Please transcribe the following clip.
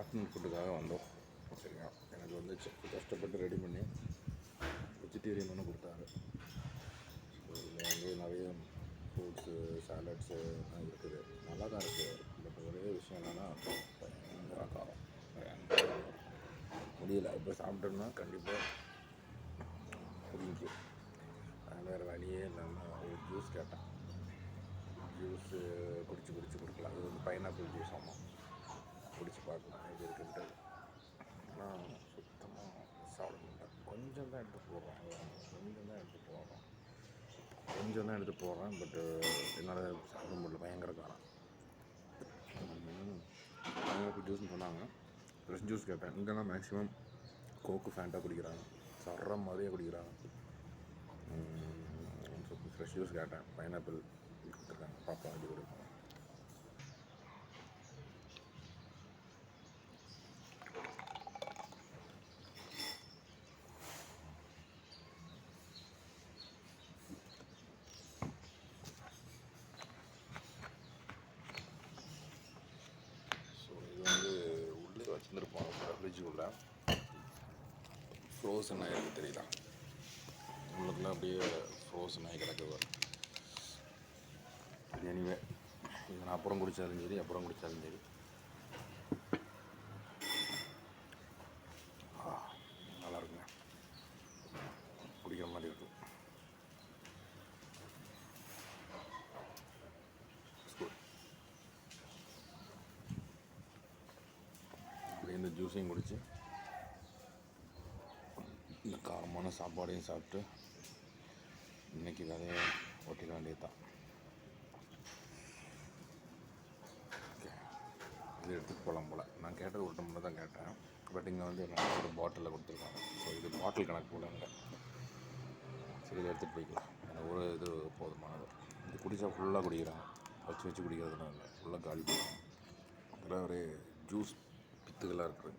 Afternoon ஃபுட்டுக்காக வந்தோம். சரியா, எனக்கு வந்து கஷ்டப்பட்டு ரெடி பண்ணி வெஜிடேரியன் ஒன்று கொடுத்தாரு. ஸோ இதில் வந்து நிறைய ஃப்ரூட்ஸு, சாலட்ஸு எல்லாம் இருக்குது. நல்லா தான் இருக்குது. பட் ஒரே விஷயம் என்னென்னா பயங்கர காரம், பயங்கர முடியல. இப்போ சாப்பிட்டோம்னா கண்டிப்பாக புரிஞ்சு வேறு வழியே இல்லாமல் ஒரு ஜூஸ் கேட்டேன். ஜூஸு குடிச்சு கொடுக்கலாம். இது வந்து பைனாப்பிள் ஜூஸ். ஆமாம், குடிச்சு பார்க்கலாம் எப்படி இருக்குன்ட்டு. ஆனால் சுத்தமாக சாப்பிட முடியல. கொஞ்சம் தான் எடுத்து போடுறேன். பட்டு என்னால் சாப்பிட முடியல. பயங்கர காரம். பைனாப்பிள் ஜூஸ்னு சொன்னாங்க. ஃப்ரெஷ் ஜூஸ் கேட்டேன். இங்கெல்லாம் மேக்ஸிமம் கோக்கு, ஃபேண்டா குடிக்கிறாங்க. சர்ற மாதிரியே குடிக்கிறாங்க. ஃப்ரெஷ் ஜூஸ் கேட்டேன். பைனாப்பிள் கொடுத்துருக்காங்க. பாப்பா அது கொடுக்கும். ஸோ இது வந்து உள்ளே வச்சுருந்துருப்போம். ஃப்ரிட்ஜுக்குள்ளே ஃப்ரோசன் ஆகிருக்கு. தெரியல, உள்ளுக்குள்ளே அப்படியே ஃப்ரோசன் ஆகி கிடக்குது. எனிவே, இது நான் அப்புறம் குடித்தாலும் சரி, நல்லா இருக்குங்க. குடிக்கிற மாதிரி இருக்கும். இப்படி இந்த ஜூஸையும் குடித்து இந்த காரமான சாப்பாடையும் சாப்பிட்டு இன்றைக்கி கதையை ஓட்டிக்க வேண்டியது தான். இது எடுத்துகிட்டு போகலாம் போல். நான் கேட்டது ஒரு டம்ளர் தான் கேட்டேன். பட் இங்கே வந்து என்ன ஒரு பாட்டிலில் கொடுத்துருக்காங்க. ஸோ இது பாட்டில் கணக்கு போல் இங்கே. சரி, இதை எடுத்துகிட்டு போய்க்கலாம். எனக்கு ஒரு இது போதுமானது. இது குடித்தா ஃபுல்லாக குடிக்கிறாங்க. வச்சு குடிக்கிறதுலாம் இல்லை, ஃபுல்லாக காலி போயிடும். அதில் ஒரு ஜூஸ் பித்துகளாக இருக்குது.